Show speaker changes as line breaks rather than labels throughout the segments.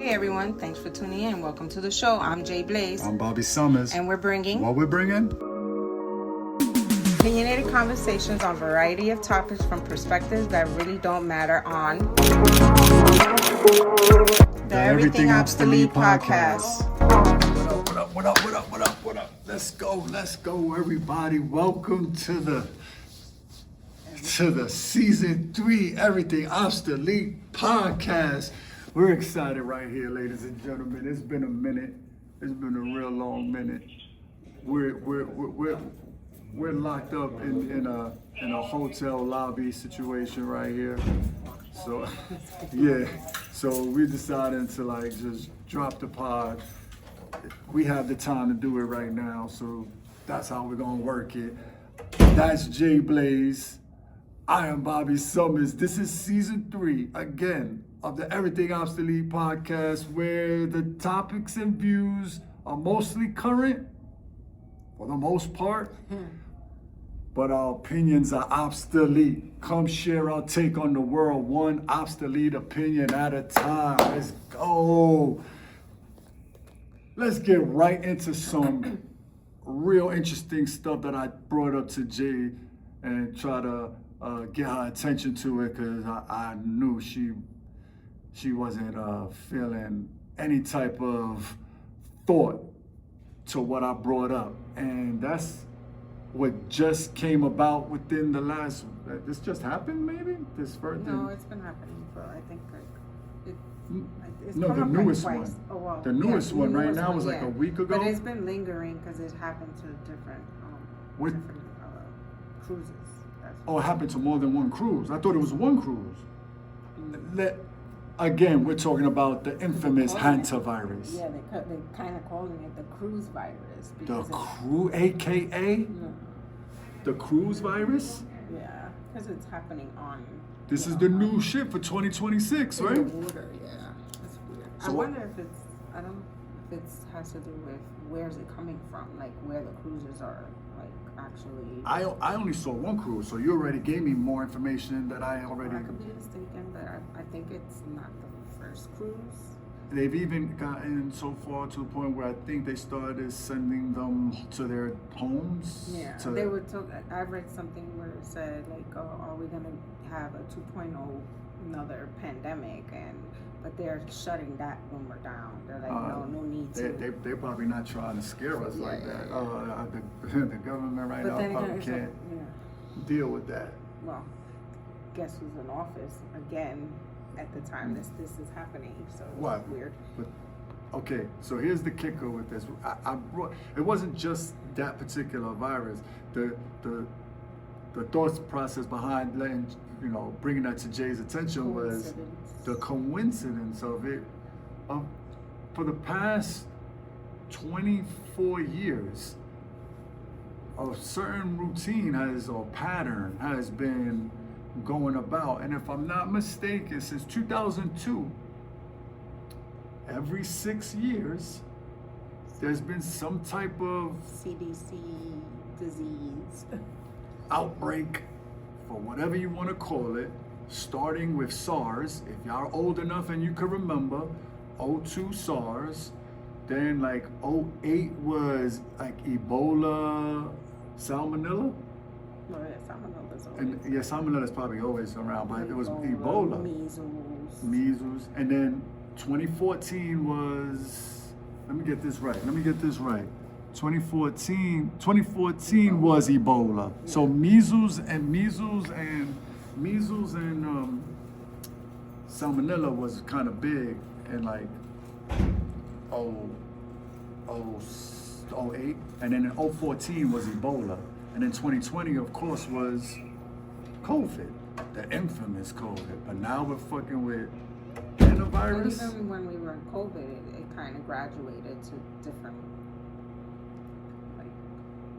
Hey everyone, thanks for tuning in. Welcome to the show. I'm Jay Blaze.
I'm Bobby Summers.
And we're bringing...
What we're bringing?
Opinionated conversations on a variety of topics from perspectives that really don't matter on... The Everything Obsolete podcast.
What up? Let's go, everybody. Welcome to the season 3 Everything Obsolete podcast. We're excited right here, ladies and gentlemen. It's been a minute. It's been a real long minute. We're locked up in a hotel lobby situation right here. So yeah. So we decided to just drop the pod. We have the time to do it right now, so that's how we're gonna work it. That's Jay Blaze. I am Bobby Summers. This is season 3 again of the Everything Obsolete podcast, where the topics and views are mostly current for the most part, but our opinions are obsolete. Come share our take on the world, one obsolete opinion at a time. Let's go. Let's get right into some real interesting stuff that I brought up to Jay and try to get her attention to it, because I knew she wasn't feeling any type of thought to what I brought up. And that's what just came about within the last, this just happened maybe?
No, it's been happening for, I think, it's
no, the newest one.
Oh, well,
the newest one right now was like a week ago.
But it's been lingering because it happened to different cruises.
Oh, it happened to more than one cruise. I thought it was one cruise. Again, we're talking about the infamous hantavirus.
Yeah, they're kind of calling it the cruise virus.
AKA? The cruise virus?
Yeah, because it's happening on...
This is the new shit for 2026, right?
Water, yeah. That's weird. So I wonder if it has to do with where's it coming from, like where the cruises are, actually.
I only saw one cruise, so you already gave me more information that I already...
I could be mistaken, but I think it's not the first cruise.
They've even gotten so far to the point where I think they started sending them to their homes.
Yeah, they were I read something where it said, are we going to have a 2.0 another pandemic, but they're shutting that rumor down. They're like, no need to.
They're probably not trying to scare us that. The government right now probably can't deal with that.
Well, guess who's in office again at the time this is happening? So
what?
It's weird.
But, okay, so here's the kicker with this. It wasn't just that particular virus. The thought process behind bringing that to Jay's attention was the coincidence of it. For the past 24 years, a certain routine or pattern has been going about. And if I'm not mistaken, since 2002, every 6 years, there's been some type of
CDC disease
outbreak, for whatever you want to call it, starting with SARS. If y'all are old enough and you can remember, 02 SARS, then 08 was Ebola, Salmonella.
No, Salmonella's always.
And Salmonella's probably always around, but it was Ebola. Measles. And then 2014 was, let me get this right. 2014 was Ebola. Yeah. So measles and Salmonella was kind of big in 08, and then in 014 was Ebola, and then 2020 of course was COVID, the infamous COVID. But now we're fucking with coronavirus.
Well, even when we were in COVID, it kind of graduated to different.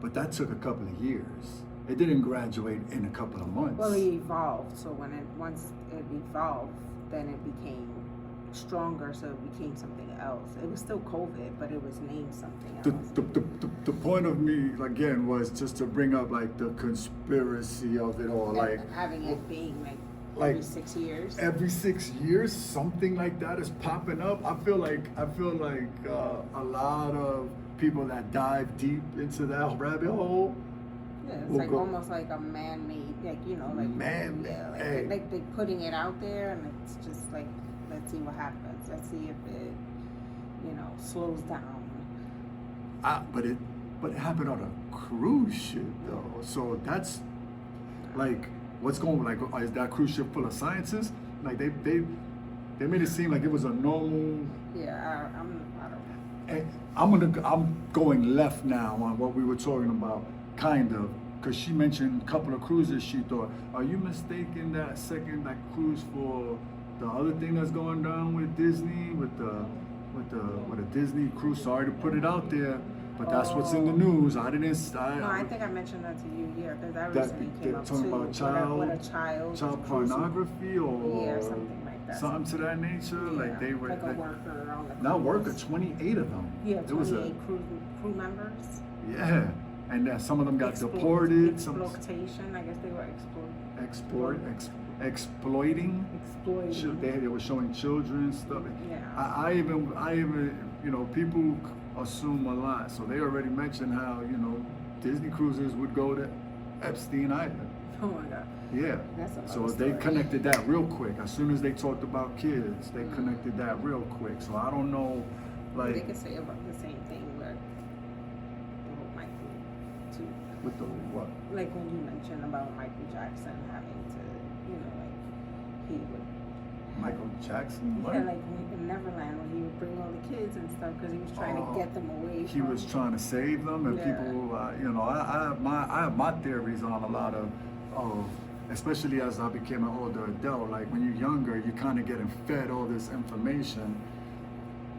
But that took a couple of years. It didn't graduate in a couple of months.
Well, it evolved. So once it evolved, then it became stronger, so it became something else. It was still COVID, but it was named something else.
The point of me, again, was just to bring up like the conspiracy of it all,
and like having it being like
like
every 6 years.
Every 6 years, something like that is popping up. I feel like a lot of people that dive deep into that rabbit hole.
Yeah, it's like almost like a man-made, like
man-made.
Yeah, like they putting it out there, and it's just like, let's see what happens. Let's see if it, slows down.
But it happened on a cruise ship though, so that's like. What's going like? Is that cruise ship full of scientists? Like they made it seem like it was a normal.
Yeah, I don't know.
I'm going left now on what we were talking about, kind of, because she mentioned a couple of cruises. She thought, are you mistaking that second cruise for the other thing that's going down with Disney with a Disney cruise? Sorry to put it out there. But that's what's in the news. I
think I mentioned that to you, yeah, because that recently came up
talking
too.
about child pornography or
something like that.
Something to that nature.
Yeah,
like they were
like a worker on the cruise.
Not worker, 28 of them.
Yeah, 28 crew members.
Yeah, and some of them got deported.
Exploitation, I guess they were
exploiting. They were showing children stuff.
Yeah.
I even people assume a lot. So they already mentioned how, Disney cruises would go to Epstein Island.
Oh my God.
Yeah. So they connected that real quick. As soon as they talked about kids, they connected that real quick. So I don't know, like.
They could say about the same thing with Michael too.
With the what?
Like when you mentioned about Michael Jackson having to, he would.
Michael Jackson?
Yeah, like in Neverland when he would bring all the kids and stuff because he was trying to get them away.
He was trying to save them, and people, I have my theories on a lot of, especially as I became an older adult. Like when you're younger, you're kind of getting fed all this information,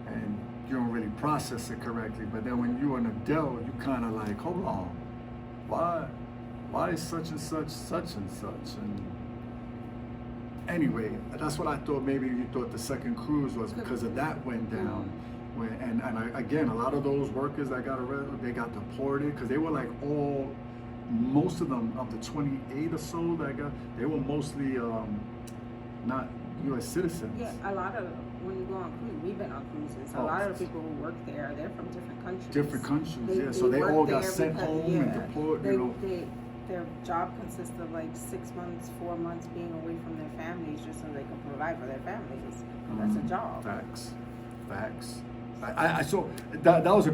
and you don't really process it correctly. But then when you're an adult, you kind of like, hold on, why is such and such, and anyway, that's what I thought. Maybe you thought the second cruise was because of that went down. Again, a lot of those workers that got arrested, they got deported because they were like most of them, of the 28 or so they were mostly not U.S. citizens.
Yeah, a lot of, when you go on cruise, we've been on cruises, a lot of the people who work there, they're from different countries.
So they all got sent home and deported,
Their job consists of like 6 months, 4 months being away from their families just so they can provide for their families. That's a job.
Facts. I saw that was a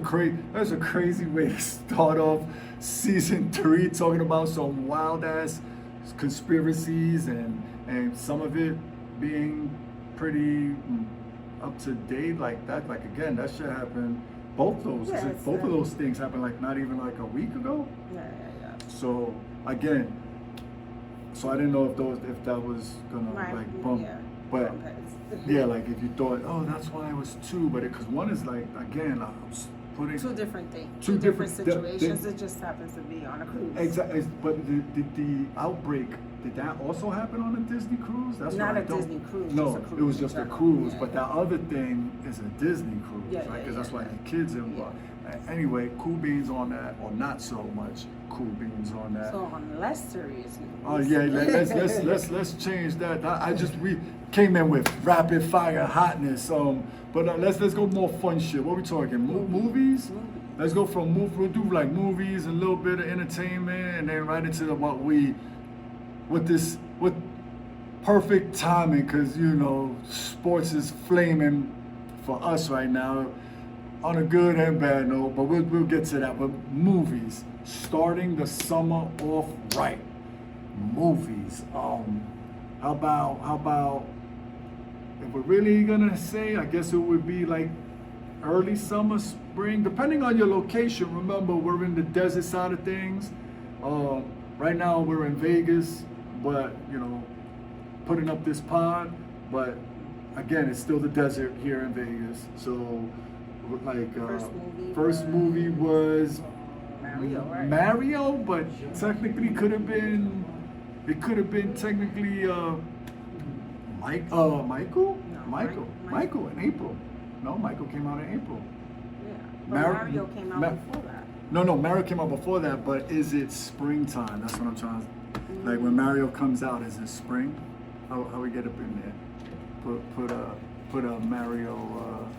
crazy way to start off season 3, talking about some wild ass conspiracies and some of it being pretty up to date like that. Like again, that shit happened. Both of those things happened like not even like a week ago.
Yeah.
So again, I didn't know if that was gonna like bump, but yeah, like if you thought, oh, that's why it was 2, but because one is like again, I was putting
2 different things, 2 different situations. It just happens to be on a cruise.
Exactly, but did the outbreak? Did that also happen on a Disney cruise? That's
not a Disney cruise.
No,
just a cruise
it was just a cruise.
Yeah,
but that other thing is a Disney cruise, right? Because that's why the kids involved. Anyway, cool beans on that, or not so much cool beans on that.
So on less serious news.
Oh yeah, let's change that. We came in with rapid fire hotness. But let's go more fun shit. What are we talking? Movies? Let's go from we'll do like movies, a little bit of entertainment, and then right into with perfect timing, because sports is flaming for us right now, on a good and bad note, but we'll get to that. But movies, starting the summer off right. Movies. How about if we're really gonna say, I guess it would be like early summer, spring, depending on your location. Remember, we're in the desert side of things. Right now we're in Vegas, but putting up this pod, but again, it's still the desert here in Vegas. So like first movie was
Mario, right?
Mario, but technically technically Michael in April. No, Michael came out in April.
Yeah, but Mario came out before that.
No, Mario came out before that, but is it springtime? That's what I'm trying to, like when Mario comes out, is it spring? how we get up in there? Put a Mario.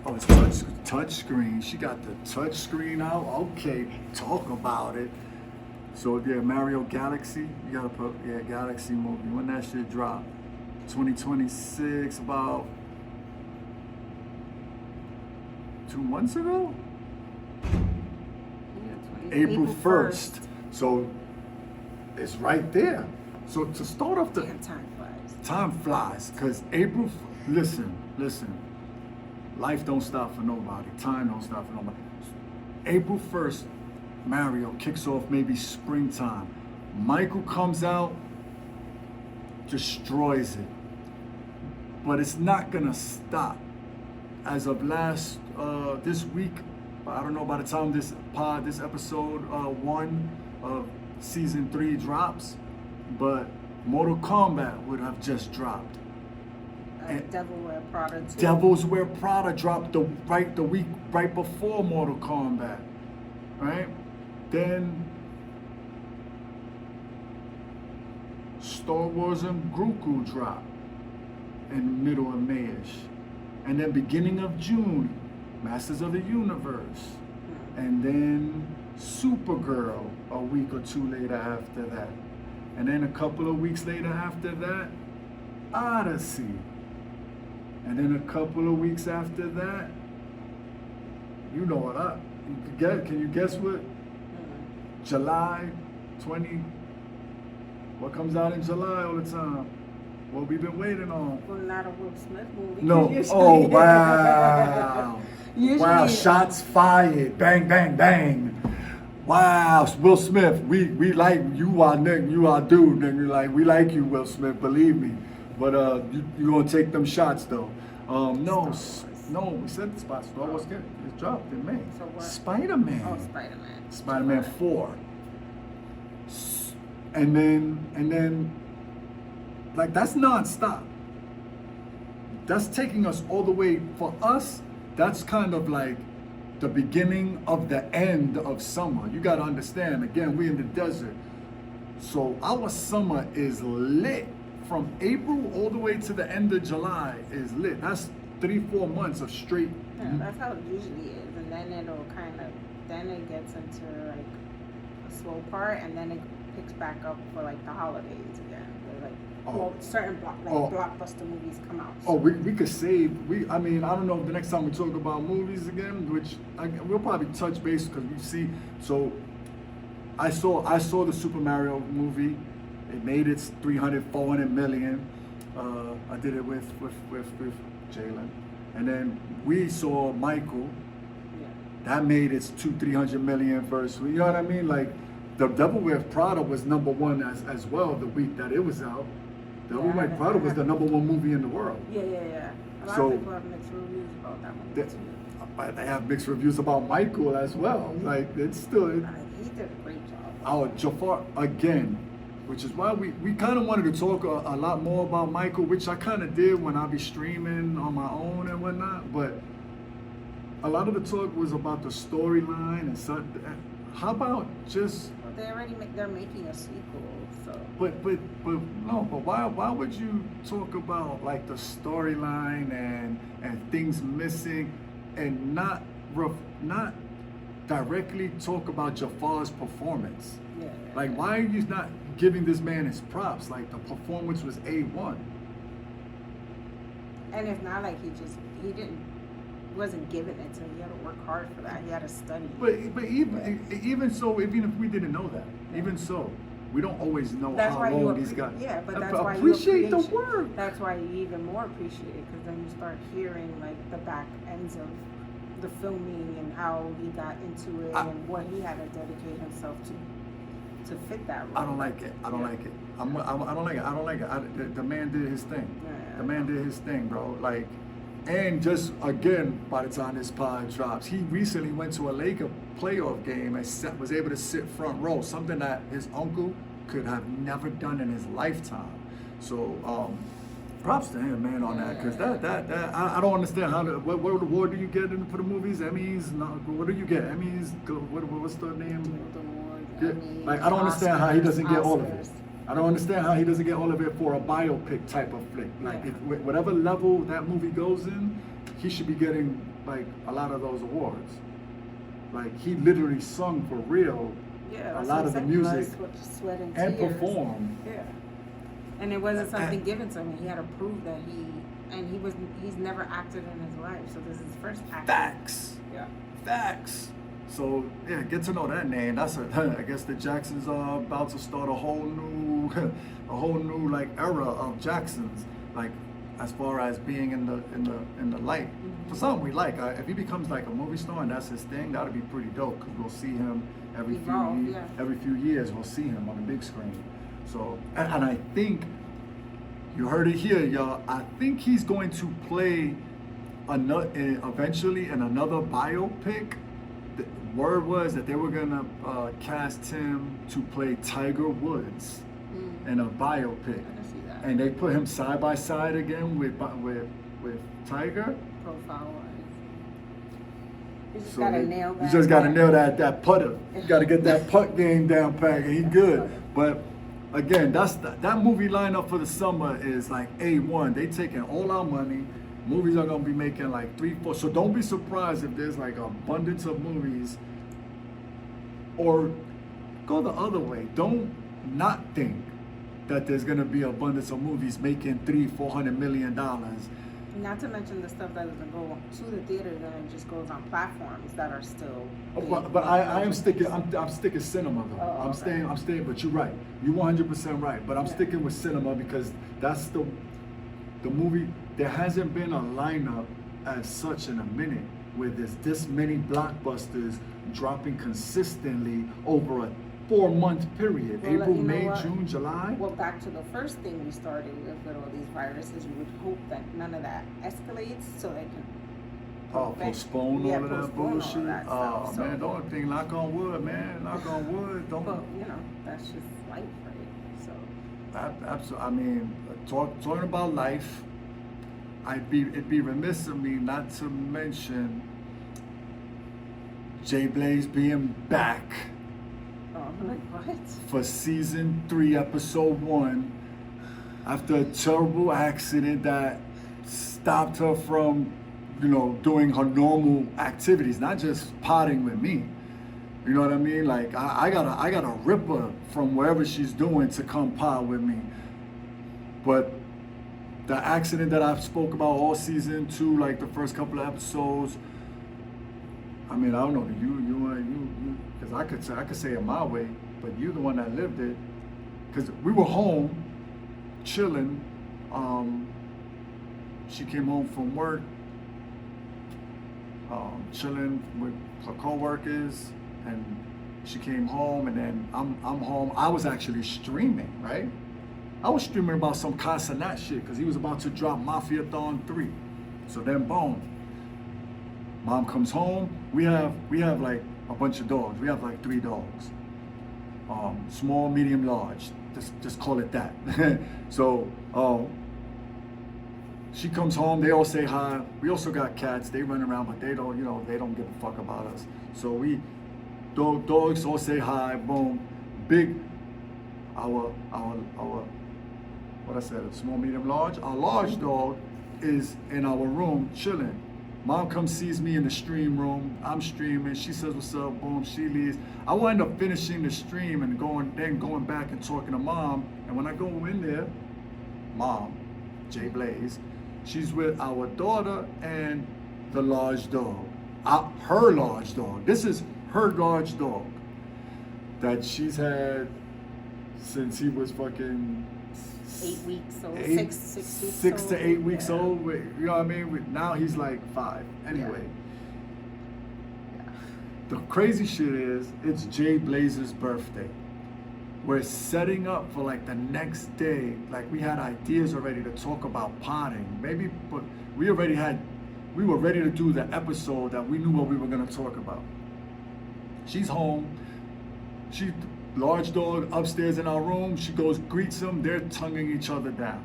Oh, it's touch screen. She got the touch screen out. Okay, talk about it. So yeah, Mario Galaxy. You gotta put Galaxy movie. When that shit drop? 2026. About 2 months ago.
Yeah,
April 1st. So it's right there. So to start off the
Damn, time flies.
time flies, because April. Listen. Life don't stop for nobody. Time don't stop for nobody. April 1st, Mario kicks off maybe springtime. Michael comes out, destroys it. But it's not gonna stop. As of this week, I don't know by the time this episode 1 of season 3 drops, but Mortal Kombat would have just dropped.
Devil Wear Prada too.
Devils Wear Prada dropped the week right before Mortal Kombat, right? Then Star Wars and Grogu dropped in the middle of Mayish, and then beginning of June, Masters of the Universe, and then Supergirl a week or 2 later after that, and then a couple of weeks later after that, Odyssey. And then a couple of weeks after that, you know what can you guess what? July 20, what comes out in July all the time? What we've been waiting on.
Well, not a Will Smith movie.
No, oh wow. Wow, shots fired, bang, bang, bang. Wow, Will Smith, we like you are nigga, you are dude, nigga. Like we like you, Will Smith, believe me. But you gonna take them shots though. No, we said the spot. Star Wars it's dropped in May.
So what?
Spider-Man.
Oh, Spider-Man.
Spider-Man 4. And then like that's non-stop. That's taking us all the way. For us, that's kind of like the beginning of the end of summer. You gotta understand, again, we in the desert. So our summer is lit. From April all the way to the end of July is lit. That's 3-4 months of straight.
Yeah, that's how it usually is, and then then it gets into like a slow part, and then it picks back up for like the holidays again. They're like certain blockbuster movies come out.
Oh, we could save. I mean, I don't know if the next time we talk about movies again, which we'll probably touch base because we see. So I saw the Super Mario movie. It made its 400 million. I did it with Jalen. And then we saw Michael.
Yeah.
That made its 200-300 million first. You know what I mean? Like the Devil Wears Prada was #1 as well the week that it was out. Devil Wears Prada was the #1 movie in the world.
Yeah. A lot of people have mixed reviews about that movie too.
They have mixed reviews about Michael as well. Like it's still.
He did a great job.
Our Jafar again. Which is why we kind of wanted to talk a lot more about Michael, which I kind of did when I be streaming on my own and whatnot. But a lot of the talk was about the storyline and such. How about just?
Well, they're making a sequel, so.
But why would you talk about like the storyline and things missing and not directly talk about Jafar's performance?
Yeah.
Like why are you not giving this man his props? Like the performance was A1.
And it's not like wasn't given it to him. He had to work hard for that. He had to study.
But even so, even if we didn't know that, even so, we don't always know
that's
how long these guys.
Yeah, but that's why
appreciate the work.
That's why you even more appreciate it, because then you start hearing like the back ends of the filming and how he got into it and what he had to dedicate himself to fit that role.
I don't like it. I don't like it. I don't like it. The man did his thing.
Yeah.
The man did his thing, bro. Like, and just again, by the time this pod drops, he recently went to a Laker playoff game and was able to sit front row, something that his uncle could have never done in his lifetime. So, props to him, man, on that, because I don't understand how what award do you get for the movies? Emmys? No, what do you get? Emmys? What's the name?
The awards,
Yeah,
Emmys,
like I don't understand how he doesn't get all of it. I don't understand how he doesn't get all of it for a biopic type of flick. Like,
Yeah.
if whatever level that movie goes in, he should be getting like a lot of those awards. Like, he literally sung for real
Yeah,
a
that's
lot
what
of the
I'm
music
saying. Blood, sweat, and
and
tears.
performed.
Yeah. And it wasn't something given to him. He had to prove that he's never acted in his life. So this is his first acting.
Facts.
Yeah.
Facts. So yeah, get to know that name. That's I guess the Jacksons are about to start a whole new like era of Jacksons. Like, as far as being in the light.
Mm-hmm.
For something we like. If he becomes like a movie star and that's his thing, that'd be pretty dope. Cause we'll see him every few years. We'll see him on the big screen. So and I think you heard it here, y'all. I think he's going to play eventually in another biopic. The word was that they were gonna cast him to play Tiger Woods in a biopic,
I can see that.
and they put him side by side again with Tiger.
Profile wise. You just
So
gotta nail that.
you just gotta nail that putter. You gotta get that putt game down pat, and he good. But again, that movie lineup for the summer is like A1. They taking all our money. Movies are gonna be making like 3, 4. So don't be surprised if there's like abundance of movies. Or go the other way. Don't not think that there's gonna be abundance of movies making $300-400 million.
Not to mention the stuff that doesn't go to the theaters and it just goes on platforms that are still.
But I am sticking. I'm sticking cinema though.
Oh, okay.
I'm staying. But you're right. You're 100% right. But I'm sticking with cinema because that's the movie. There hasn't been a lineup as such in a minute where there's this many blockbusters dropping consistently over a 4-month period.
Well,
April,
you know
May,
what?
June, July.
Well, back to the first thing we started with all these viruses, you would hope that none of that escalates so they can.
Postpone all of that bullshit.
All that stuff.
Man, the only thing, knock on wood, man. Knock on wood. Don't.
But that's just life, right? So.
Absolutely. I mean, talking about life, it'd be remiss of me not to mention Jay Blaze being back
I'm like, what?
for season 3, episode 1, after a terrible accident that stopped her from, doing her normal activities, not just potting with me. You know what I mean? Like I gotta rip her from wherever she's doing to come pot with me. But the accident that I've spoke about all season 2, like the first couple of episodes. I mean, I don't know, you, because I could say it my way, but you're the one that lived it. Because we were home, chilling. She came home from work, chilling with her coworkers, and she came home, and then I'm home. I was actually streaming, right? I was streaming about some Casanat shit because he was about to drop Mafia Thon 3. So then, boom. Mom comes home. We have like a bunch of dogs. We have like 3 dogs. Small, medium, large. Just call it that. So she comes home. They all say hi. We also got cats. They run around, but they don't they don't give a fuck about us. So dogs all say hi. Boom. Big. Our what I said, small, medium, large. Our large dog is in our room chilling. Mom comes, sees me in the stream room. I'm streaming. She says, "What's up?" Boom. She leaves. I wind up finishing the stream and going back and talking to Mom. And when I go in there, Mom, Jay Blaze, she's with our daughter and the large dog. Her large dog. This is her large dog that she's had since he was fucking
8 weeks old, 6 weeks
6 to 8
old,
weeks
yeah.
old. You know what I mean? Now he's like 5. Anyway, the crazy shit is it's Jay Blaze's birthday. We're setting up for like the next day. Like we had ideas already to talk about potting. Maybe, but we were ready to do the episode that we knew what we were gonna talk about. She's home. Large dog upstairs in our room. She goes, greets him. They're tonguing each other down,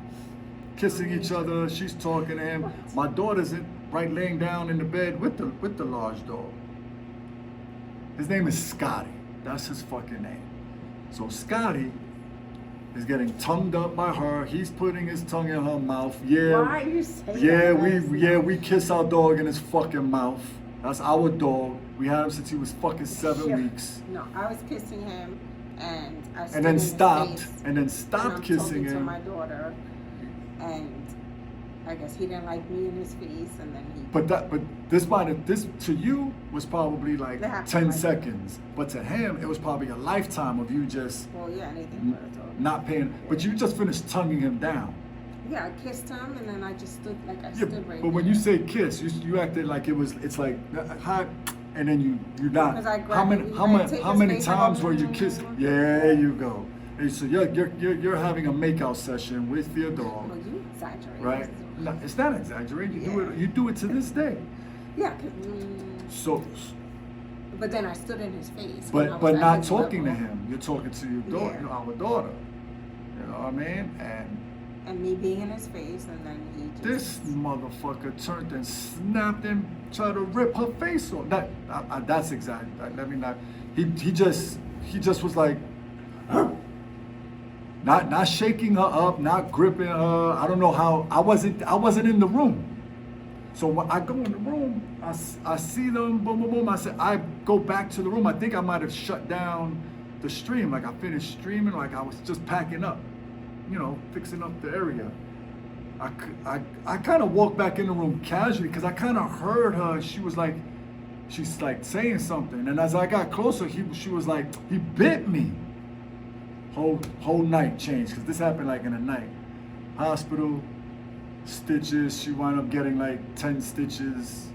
kissing each other. She's talking to him.
What?
My daughter's laying down in the bed with the large dog. His name is Scotty. That's his fucking name. So Scotty He's getting tongued up by her. He's putting his tongue in her mouth. Yeah.
Why are you saying
Yeah,
that?
we kiss our dog in his fucking mouth. That's our dog. We had him since he was fucking 7 weeks.
No, I was kissing him, and I stood
And then
in his
stopped,
face,
and then stopped
I'm
kissing
talking to
him.
my daughter, and I guess he didn't like me in his face, and then he.
But this to you was probably like 10 seconds, but to him it was probably a lifetime of you just.
Well, yeah, anything but a dog.
Not paying, but you just finished tonguing him down.
Yeah, I kissed him, and then I just stood
Yeah,
stood right
but when
there.
you say kiss, you acted like it's like hi, and then you're not.
Because I
How many
face
times
and
were
go,
you kissing? Yeah, there you go. And so you're having a makeout session with your dog,
Well, you exaggerate.
right? No, it's not exaggerating. You do it to this day.
Yeah, because.
So,
But then I stood in his face. when I
but
was at
not
his
talking to
level.
him. You're talking to your daughter,
Yeah.
our daughter. You know what I mean?
And me being in his face, and then he just.
This motherfucker turned and snapped and tried to rip her face off. That's exact. Let me not. He just was like, not shaking her up, not gripping her. I don't know how. I wasn't in the room. So when I go in the room, I see them. Boom, boom, boom. I go back to the room. I think I might have shut down the stream. Like I finished streaming. Like I was just packing up. Fixing up the area. I kind of walked back in the room casually because I kind of heard her. She's like saying something, and as I got closer, she was like, he bit me. Whole night changed because this happened like in a night. Hospital, stitches. She wound up getting like 10 stitches,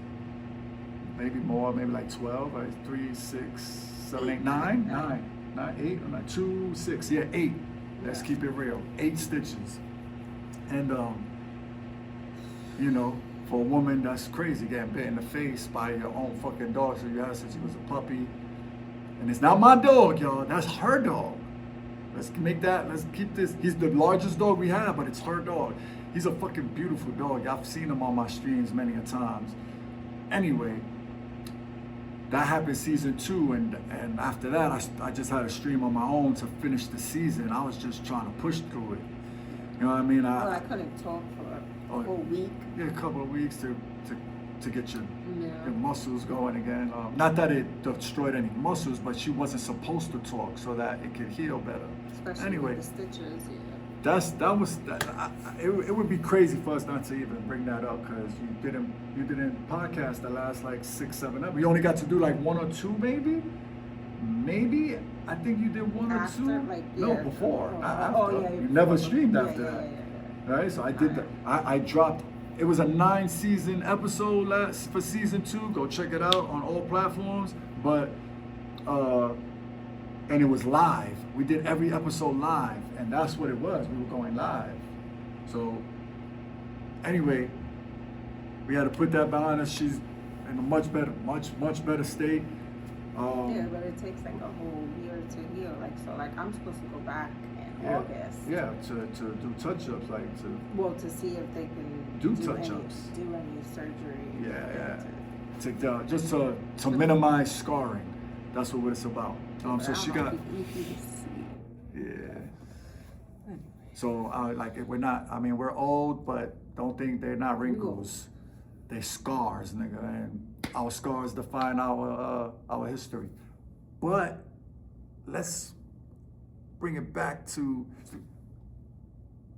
maybe more, maybe like 12, like 3, 6, 7, 8, 9, 8, 2, 6, yeah, 8. Let's keep it real. 8 stitches. And, for a woman, that's crazy, getting bit in the face by your own fucking dog. So you had since he was a puppy. And it's not my dog, y'all. That's her dog. Let's keep this. He's the largest dog we have, but it's her dog. He's a fucking beautiful dog. I've seen him on my streams many a times. Anyway, that happened season 2, and after that, I just had a stream on my own to finish the season. I was just trying to push through it. You know what I mean?
I couldn't talk for a whole week.
Yeah, a couple of weeks to get your muscles going again. Not that it destroyed any muscles, but she wasn't supposed to talk so that it could heal better.
Especially
anyway,
with the stitches. Yeah.
It would be crazy for us not to even bring that up because you didn't podcast the last like 6, 7 up. We only got to do like 1 or 2 maybe. I think you did 1 or 2. No, before. You never streamed after that. Right? So I did that. I dropped. It was a 9-season episode for season 2. Go check it out on all platforms. But and it was live. We did every episode live, and that's what it was. We were going live. So anyway, we had to put that behind us. She's in a much better state.
Yeah, but it takes like a whole year to heal. Like I'm supposed to go back in August.
Yeah, to do touch-ups,
to see if they can
do touch-ups,
do any surgery.
Just to minimize scarring. That's what it's about. So she got. Yeah. So we're not. I mean, we're old, but don't think they're not wrinkles. They scars, nigga, and our scars define our history. But let's bring it back to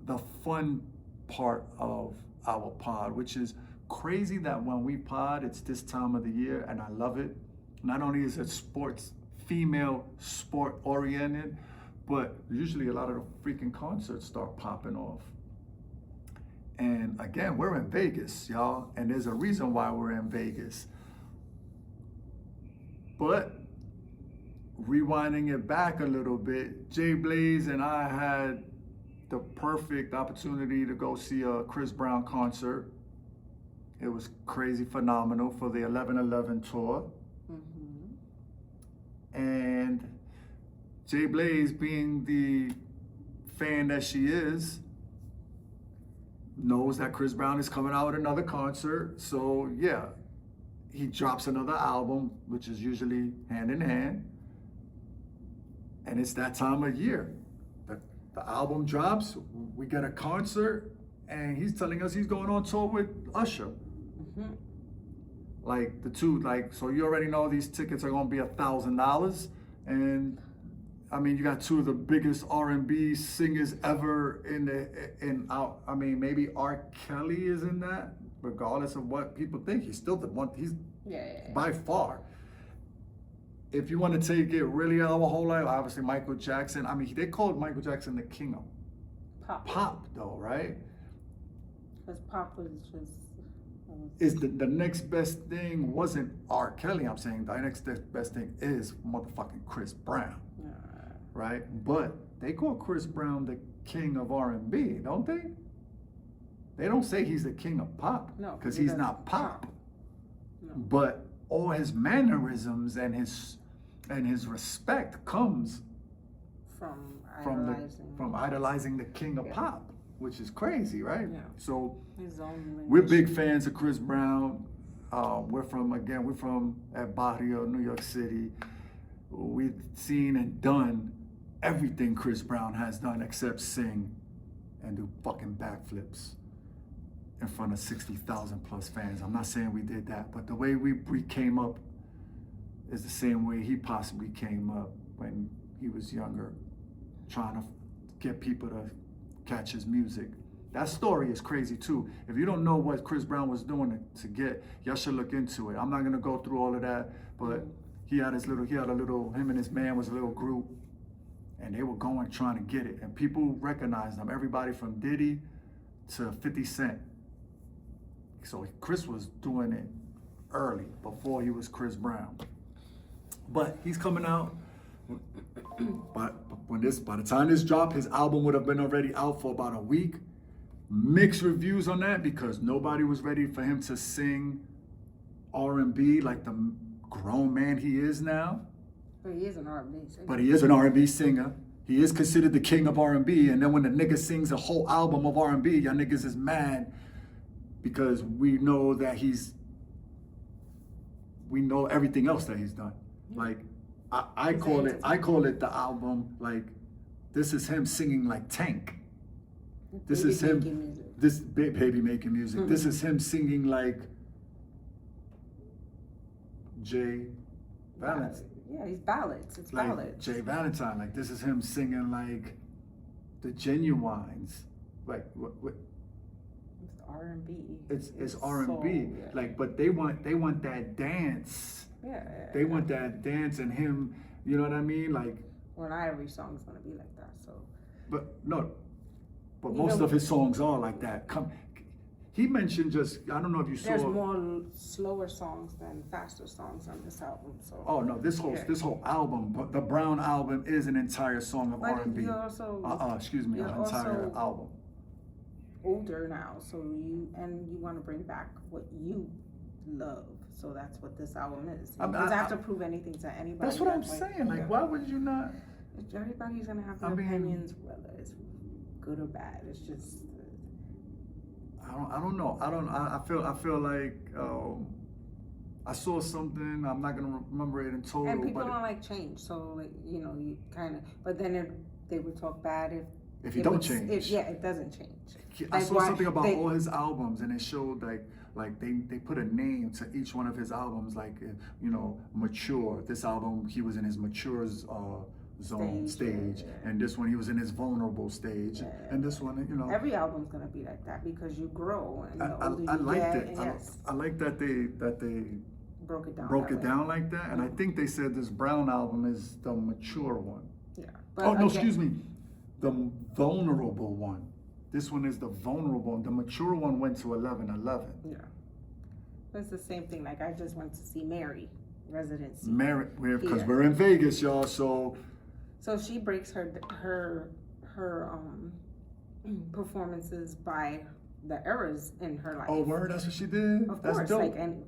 the fun part of our pod, which is crazy that when we pod, it's this time of the year, and I love it. Not only is it female sport oriented, but usually a lot of the freaking concerts start popping off. And again, we're in Vegas, y'all, and there's a reason why we're in Vegas. But rewinding it back a little bit, Jay Blaze and I had the perfect opportunity to go see a Chris Brown concert. It was crazy phenomenal for the 11/11 tour. And Jay Blaze, being the fan that she is, knows that Chris Brown is coming out with another concert. So yeah, he drops another album, which is usually hand in hand. And it's that time of year. the album drops, we get a concert, and he's telling us he's going on tour with Usher.
Mm-hmm.
Like the two, like, so you already know these tickets are gonna be $1,000, and I mean, you got two of the biggest R&B singers ever I mean, maybe R. Kelly is in that, regardless of what people think. He's still the one, he's by far. If you want to take it really our whole life, obviously Michael Jackson. I mean, they called Michael Jackson the king of pop though, right?
Because pop was just...
Is the next best thing wasn't R. Kelly, I'm saying. The next best thing is motherfucking Chris Brown. Right? But they call Chris Brown the king of R&B, don't they? They don't say he's the king of pop.
No,
because he's not pop.
No.
But all his mannerisms and his respect comes from idolizing the king of pop, which is crazy, right?
Yeah.
So
his own
we're big fans of Chris Brown. We're from El Barrio, New York City. We've seen and done everything Chris Brown has done except sing and do fucking backflips in front of 60,000 plus fans. I'm not saying we did that, but the way we came up is the same way he possibly came up when he was younger, trying to get people to catch his music. That story is crazy too. If you don't know what Chris Brown was doing to get, y'all should look into it. I'm not gonna go through all of that, but him and his man was a little group, and they were going trying to get it, and people recognized them. Everybody from Diddy to 50 Cent. So Chris was doing it early, before he was Chris Brown. But he's coming out. By the time this dropped, his album would have been already out for about a week. Mixed reviews on that because nobody was ready for him to sing R&B like the grown man he is now.
But he is an R&B singer.
But he is an R&B singer. He is considered the king of R&B. And then when the nigga sings a whole album of R&B, y'all niggas is mad because we know that we know everything else that he's done. Like I call it the album, like, this is him singing like Tank. This is him, this baby making music. Mm-hmm. This is him singing like Jay Valentine.
Yeah, he's ballads. It's
like
ballads.
Jay Valentine. Like, this is him singing like the Genuines. Like what?
It's R&B.
It's R&B. Yeah. Like, but they want that dance.
Yeah.
They want that dance and him. You know what I mean? Like.
Well, not every song's gonna be like that. So.
But no. But most of his songs are like that. He mentioned I don't know if you saw.
There's more slower songs than faster songs on this album. So.
Oh no, this whole album, but the Brown album is an entire song of R&B.
You're also.
Excuse me, an entire album.
Older now, so you want to bring back what you love. So that's what this album is. He doesn't have to prove anything to anybody.
That's what I'm saying. Like, why would you not?
Everybody's gonna have their opinions, whether it's good or bad. It's just.
I don't know. I feel like I saw something. I'm not gonna remember it in total.
And people don't like change, so like, you kind of. But then they would talk bad if
you don't change.
It doesn't change.
I saw something about all his albums, and it showed like they put a name to each one of his albums, like mature. This album he was in his mature stage, and this one he was in his vulnerable stage, and this one,
every album's gonna be like that because you grow, and
I liked it. I like that they broke it down like that, and I think they said this Brown album is the mature one.
Yeah.
Excuse me, the vulnerable one. This one is the vulnerable one. The mature one went to 11:11.
Yeah. It's the same thing. Like, I just went to see Mary residency.
Because we're in Vegas, y'all. So
she breaks her performances by the eras in her life.
Oh, word, that's what she did?
Of
that's
course.
dope.
Like, and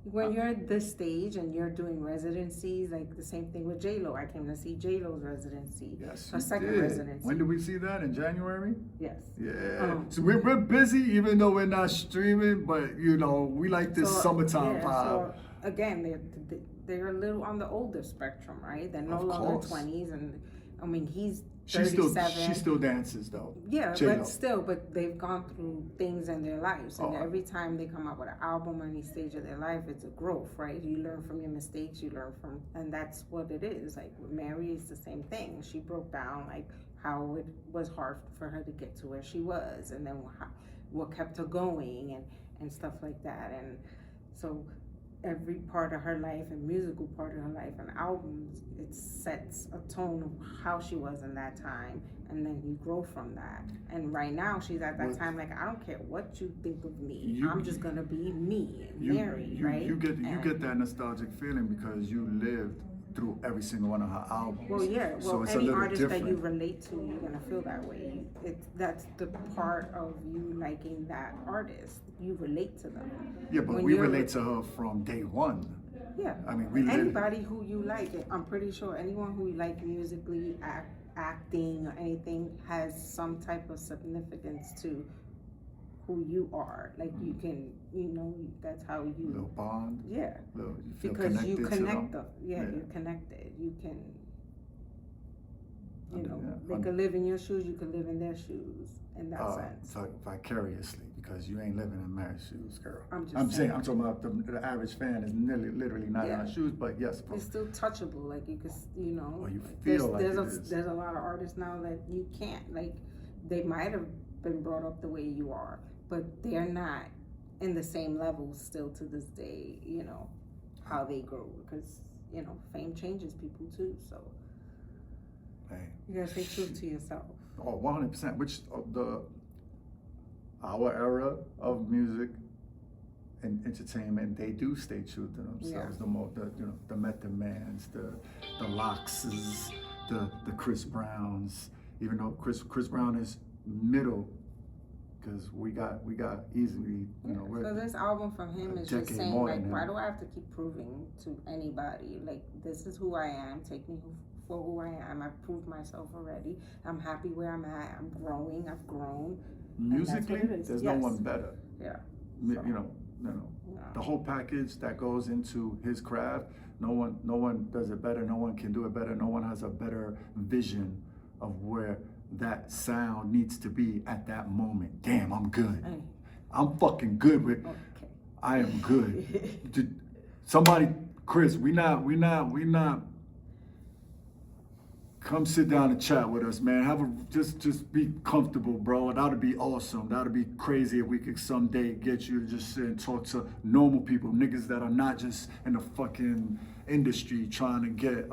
when you're at this stage and you're doing residencies, like the same thing with J-Lo. I came to see J-Lo's residency.
Yes,
her second residency.
When did we see that? In January?
Yes.
Yeah. So we're busy, even though we're not streaming, but we like this summertime vibe.
So again, they're a little on the older spectrum, right? They're no longer 20s, and I mean, he's
She still
37.
dances though.
Yeah,
J-Lo.
but still, but they've gone through things in their lives, and
Oh.
every time they come out with an album or any stage of their life, it's a growth, right? You learn from your mistakes, you learn from, and that's what it is. Like with Mary, it's the same thing. She broke down like how it was hard for her to get to where she was, and then what kept her going, and stuff like that. And so every part of her life and musical part of her life and albums, it sets a tone of how she was in that time, and then you grow from that. And right now she's at that time like, I don't care what you think of me, I'm just gonna be me, Mary, right?
You get that nostalgic feeling because you lived through every single one of her albums.
Well, yeah. Well,
so it's
any
a little
artist
different.
that you relate to, you're gonna feel that way. That's the part of you liking that artist. You relate to them.
Yeah, but
When
we
you're-
relate to her from day one.
Yeah.
I mean, we
anybody who you like, I'm pretty sure anyone who you like musically, acting, or anything has some type of significance to who you are. Like you can, that's how you.
Little bond.
Yeah.
You feel
Because you
connected to
connect
them.
them. Yeah, you're connected. You can. They
Yeah.
could live in your shoes. You could live in their shoes. In that sense.
Vicariously, because you ain't living in Mary's shoes, girl.
I'm
talking about the average fan is literally not in our shoes, but yes.
It's still touchable. Like you could,
Or you feel
there's a lot of artists now that you can't, like, they might have been brought up the way you are, but they're not in the same level still to this day, how they grow, because, fame changes people too, so.
Hey.
You gotta stay true to yourself.
Oh, 100%, which our era of music and entertainment, they do stay true to themselves. Yeah. The Method Mans, the Loxes, the Chris Browns. Even though Chris Brown is middle, because we got easily,
So this album from him is just saying, like, why do I have to keep proving to anybody? Like, this is who I am. Take me for who I am. I've proved myself already. I'm happy where I'm at. I'm growing. I've grown.
Musically, there's no one better.
Yeah.
No. The whole package that goes into his craft, no one does it better. No one can do it better. No one has a better vision of where that sound needs to be at that moment. Damn, I'm good. I'm fucking good with. Okay. I am good. Somebody, Chris, we not. Come sit down and chat with us, man. Just be comfortable, bro. That'd be awesome. That'd be crazy if we could someday get you to just sit and talk to normal people, niggas that are not just in the fucking industry trying to get.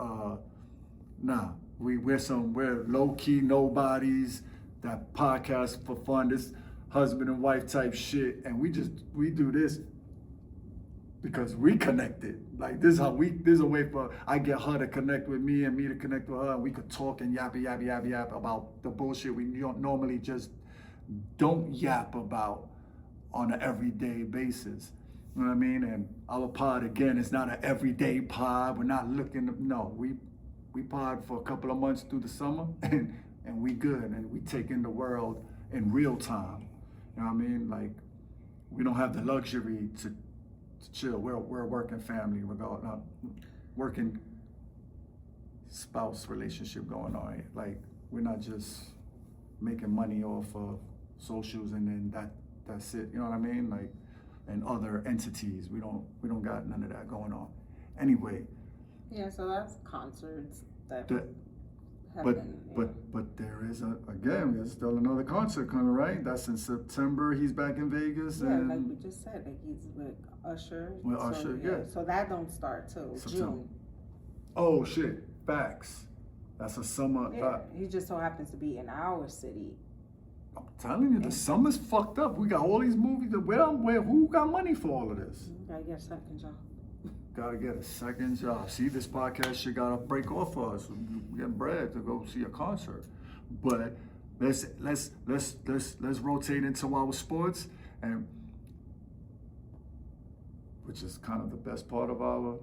We're low key nobodies that podcast for fun. This husband and wife type shit, and we do this because we connected. Like this is a way for I get her to connect with me and me to connect with her, and we could talk and yap about the bullshit we normally just don't yap about on an everyday basis. You know what I mean? And our pod again is not an everyday pod. We're not we pod for a couple of months through the summer and we good, and we take in the world in real time. You know what I mean? Like we don't have the luxury to chill. We're a working family. We're working spouse relationship going on. Like we're not just making money off of socials and then that's it. You know what I mean? Like and other entities. We don't got none of that going on. Anyway.
Yeah, so that's concerts that
but there is there's still another concert coming, right? That's in September. He's back in Vegas.
Yeah, like we just said, like he's with Usher. So that don't start till
September.
June.
Oh shit, facts. That's a summer.
Yeah, he just so happens to be in our city.
I'm telling you, the summer's fucked up. We got all these movies. Who got money for all of this?
Gotta get a second job.
Gotta get a second job. See, this podcast shit gotta break off for us. We get bread to go see a concert. But let's rotate into our sports, and which is kind of the best part of our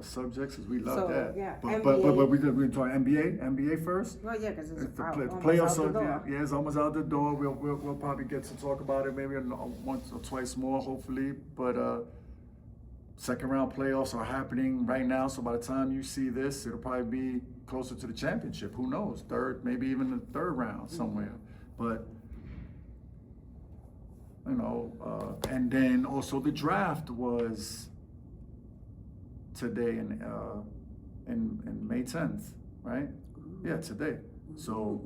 subjects, is we love that.
Yeah,
but we're talking NBA first.
Well, yeah, because it's
the
playoffs
out the door. Yeah, it's almost out the door. We'll probably get to talk about it maybe once or twice more, hopefully. But second round playoffs are happening right now, so by the time you see this, it'll probably be closer to the championship. Who knows? Third, maybe even the third round somewhere. But you know, and then also the draft was today in May 10th, right? Yeah, today. So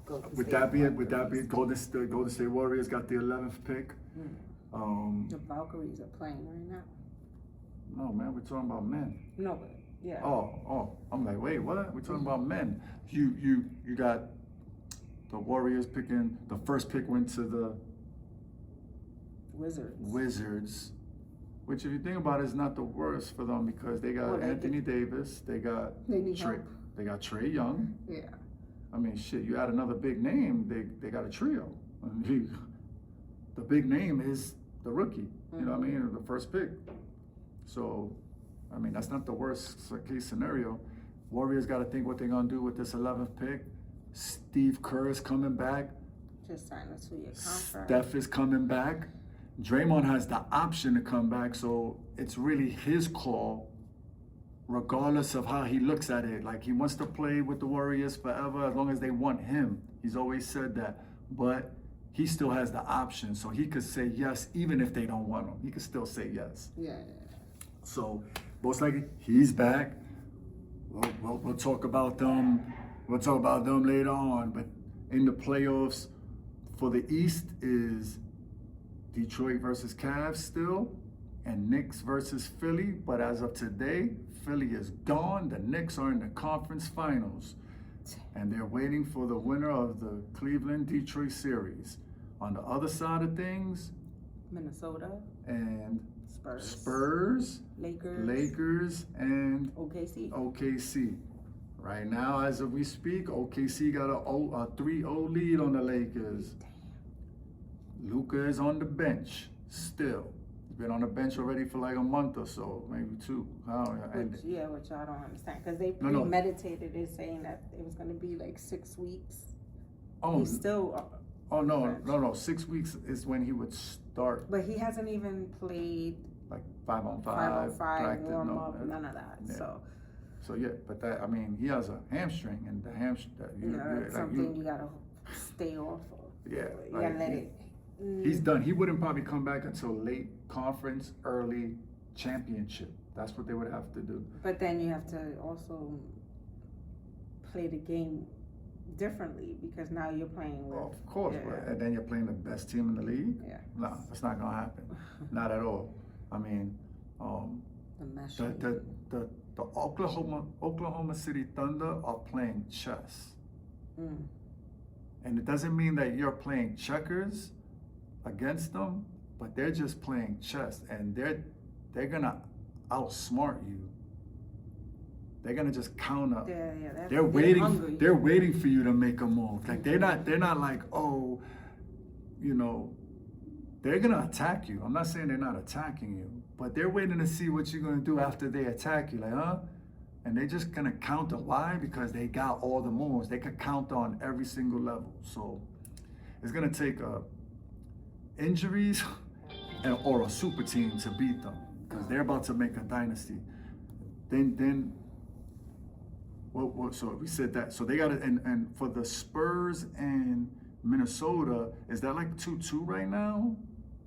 would that be Golden State Warriors got the 11th pick?
The Valkyries are playing right now.
No, man, we're talking about men.
No, but yeah.
Oh, I'm like, wait, what? We're talking about men. You got the Warriors picking, the first pick went to the Wizards, which if you think about it is not the worst for them because they got Anthony Davis, they got Trae Young.
Yeah.
I mean, shit, you add another big name, they got a trio. I mean, the big name is the rookie, you know what I mean, or the first pick. So, I mean, that's not the worst case scenario. Warriors got to think what they're going to do with this 11th pick. Steve Kerr is coming back.
Just signed a 2-year contract.
Steph is coming back. Draymond has the option to come back, so it's really his call, regardless of how he looks at it. Like, he wants to play with the Warriors forever as long as they want him. He's always said that. But he still has the option, so he could say yes even if they don't want him. He could still say yes.
Yeah.
So, most likely, he's back. We'll talk about them. We'll talk about them later on. But in the playoffs for the East is Detroit versus Cavs still, and Knicks versus Philly. But as of today, Philly is gone. The Knicks are in the conference finals, and they're waiting for the winner of the Cleveland-Detroit series. On the other side of things,
Minnesota
and
Spurs,
Lakers, and
OKC.
Right now, as of we speak, OKC got a 3-0 lead on the Lakers. Luka is on the bench still. He's been on the bench already for like a month or so, maybe 2.
Which I don't understand because they premeditated it, saying that it was going to be like 6 weeks. He's still.
No. 6 weeks is when he would start.
But he hasn't even played
like 5-on-5,
practice, warm up, none of that. Yeah.
So yeah, but that, I mean, he has a hamstring, and the hamstring,
that's something you gotta stay off of.
Yeah,
you gotta let it.
He's done. He wouldn't probably come back until late conference, early championship. That's what they would have to do.
But then you have to also play the game differently because now you're playing with.
Of course, and then you're playing the best team in the league.
Yeah.
No, that's not gonna happen. Not at all. I mean, the Oklahoma City Thunder are playing chess. And it doesn't mean that you're playing checkers against them, but they're just playing chess, and they're gonna outsmart you. They're gonna just counter.
Yeah,
they're waiting. Hungry. They're waiting for you to make a move. Like they're not like, oh, you know, they're gonna attack you. I'm not saying they're not attacking you, but they're waiting to see what you're gonna do after they attack you. Like, huh? And they're just gonna counter. Why? Because they got all the moves. They could counter on every single level. So it's gonna take injuries or a super team to beat them, because they're about to make a dynasty. Then. Well, so we said that. So they got it, and for the Spurs and Minnesota, is that like 2-2 right now,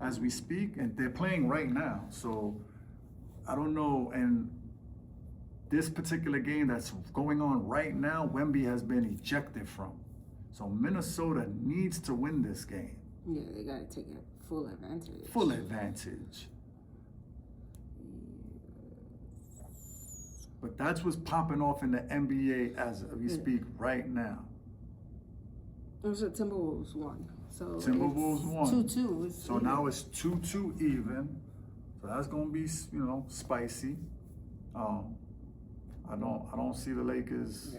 as we speak? And they're playing right now. So I don't know. And this particular game that's going on right now, Wemby has been ejected from. So Minnesota needs to win this game.
Yeah, they got to take a full advantage.
Full advantage. But that's what's popping off in the NBA as we speak right now.
So Timberwolves won. So
Timberwolves won.
2-2.
So now it's 2-2 even. So that's gonna be, you know, spicy. I don't see the Lakers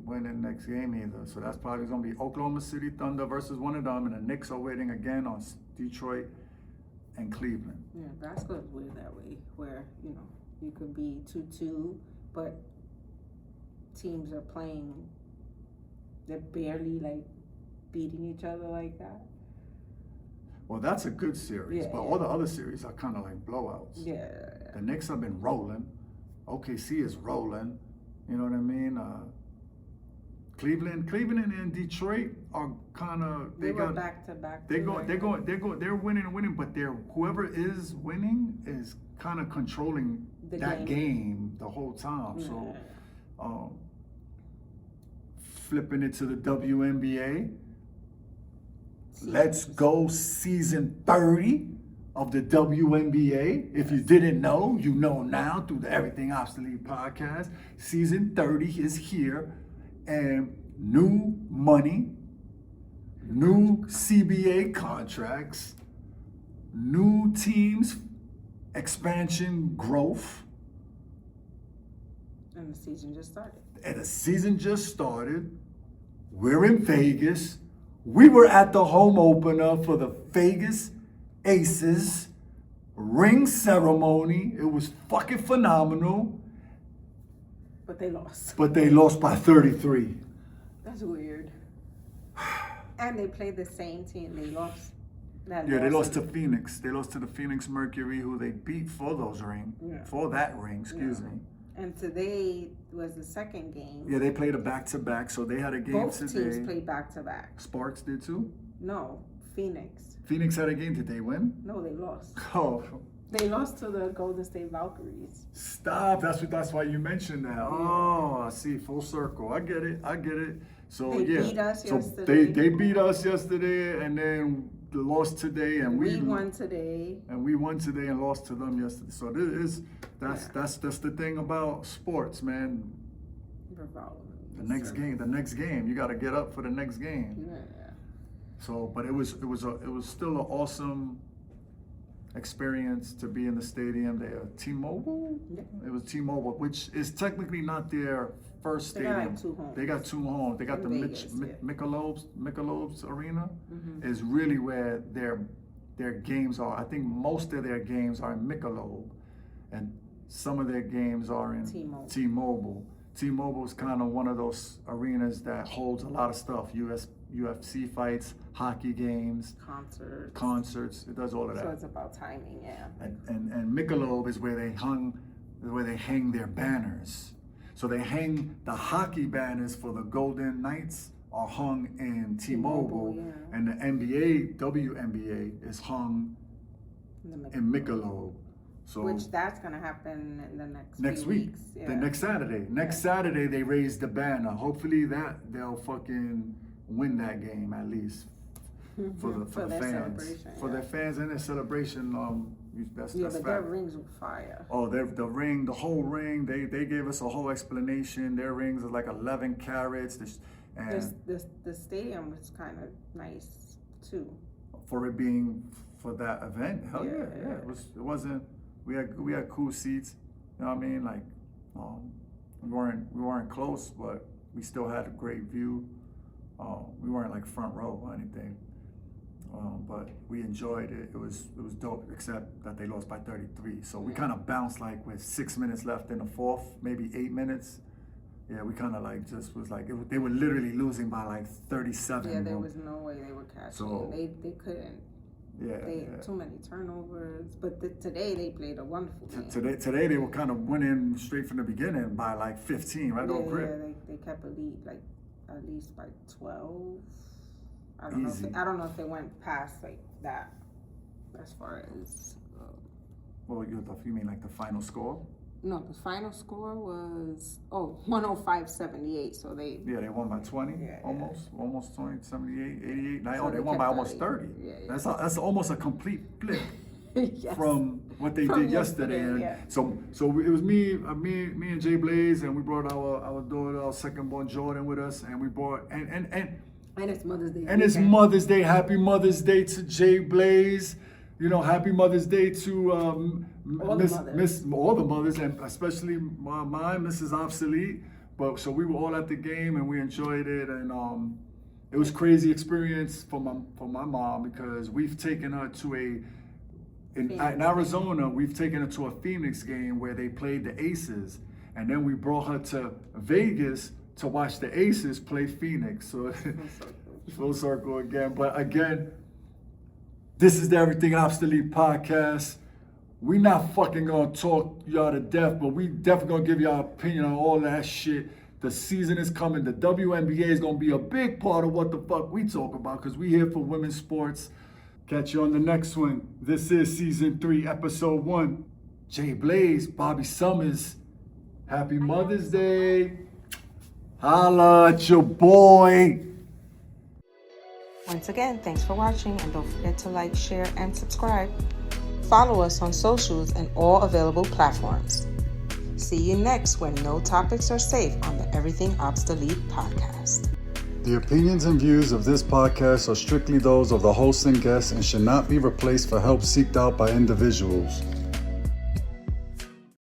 winning next game either. So that's probably gonna be Oklahoma City Thunder versus one of them, and the Knicks are waiting again on Detroit and Cleveland.
Yeah, basketball's weird that way, where you could be 2-2, but teams are playing. They're barely like beating each other like that.
Well, that's a good series, but all the other series are kind of like blowouts.
Yeah.
The Knicks have been rolling. OKC is rolling. You know what I mean? Cleveland and Detroit are kind of
they were back to back.
They're winning and winning, but whoever is winning is kind of controlling that game the whole time. Yeah. So, flipping it to the WNBA. Let's go season 30 of the WNBA. If you didn't know, you know now through the Everything Obsolete podcast. Season 30 is here, and new money, new CBA contracts, new teams, expansion, growth.
And the season just started.
We're in Vegas. We were at the home opener for the Vegas Aces ring ceremony. It was fucking phenomenal.
But they lost.
But they lost by 33.
That's weird. And they played the same team. They lost.
They lost to Phoenix. They lost to the Phoenix Mercury, who they beat for those for that ring, excuse me.
And today was the second game.
Yeah, they played a back-to-back, so they had a game
Both
today.
Both teams played back-to-back.
Sparks did too?
No, Phoenix.
Phoenix had a game. Did they win?
No, they lost.
Oh.
They lost to the Golden State Valkyries.
Stop. That's why you mentioned that. Yeah. Oh, I see. Full circle. I get it. So
they beat us yesterday.
They beat us yesterday, and then they lost today, and we
won today.
And we won today and lost to them yesterday. So that's the thing about sports, man. The next game, you got to get up for the next game.
Yeah.
So, but it was still an awesome experience to be in the stadium there. T-Mobile? Yeah. It was T-Mobile, which is technically not their first stadium.
They got 2 homes.
They got the
Vegas,
Michelob's Arena is really where their games are. I think most of their games are in Michelob, and some of their games are in T-Mobile. T-Mobile is kind of one of those arenas that holds a lot of stuff. UFC fights, hockey games, concerts. It does all of that.
So it's about timing, yeah.
And Michelob is where they hang their banners. So they hang the hockey banners for the Golden Knights are hung in T-Mobile, yeah. And the NBA, WNBA is hung in Michelob. So
which that's gonna happen in the next
week.
Weeks. Yeah.
The next Saturday. Saturday they raise the banner. Hopefully they'll fucking win that game at least for the fans. For their fans and their celebration. That's
but their rings were fire.
Oh, the whole ring. They gave us a whole explanation. Their rings are like 11 carats. And
the stadium was kind of nice too.
For it being for that event, hell yeah. It wasn't. We had cool seats. You know what I mean? Like, we weren't close, but we still had a great view. We weren't like front row or anything. But we enjoyed it. It was dope, except that they lost by 33. So we kind of bounced like with 6 minutes left in the fourth, maybe 8 minutes. Yeah, we kind of like just was like, they were literally losing by like 37.
Yeah, there was no way they were catching. So, they couldn't. Yeah, they had too many turnovers. But today they played a wonderful game.
Today they were kind of winning straight from the beginning by like 15, right?
Yeah, they kept a lead like at least by 12. I don't know if they went past like that as far as.
Well, you mean like the final score?
No, the final score was 105-78. So they
won by 20, almost 20, 78, 88. They won by almost 30. Yeah. That's almost a complete flip
yes.
from what they did yesterday.
Yeah.
So it was me and Jay Blaze, and we brought our daughter, our second born Jordan, with us, and we brought and
it's Mother's Day.
And it's Mother's Day. Happy Mother's Day to Jay Blaze. Happy Mother's Day to all the mothers, and especially mine, Mrs. Obsolete. But so we were all at the game and we enjoyed it, and it was crazy experience for my mom, because we've taken her to in Arizona. We've taken her to a Phoenix game where they played the Aces, and then we brought her to Vegas to watch the Aces play Phoenix. So full circle again. But again, this is the Everything Obsolete podcast. We not fucking gonna talk y'all to death, but we definitely gonna give y'all opinion on all that shit. The season is coming. The WNBA is gonna be a big part of what the fuck we talk about, because we here for women's sports. Catch you on the next one. This is season 3, episode 1. Jay Blaze, Bobby Summers. Happy Mother's Day. Holla at your boy.
Once again, thanks for watching, and don't forget to like, share, and subscribe. Follow us on socials and all available platforms. See you next when no topics are safe on the Everything Obsolete podcast.
The opinions and views of this podcast are strictly those of the host and guests and should not be replaced for help seeked out by individuals.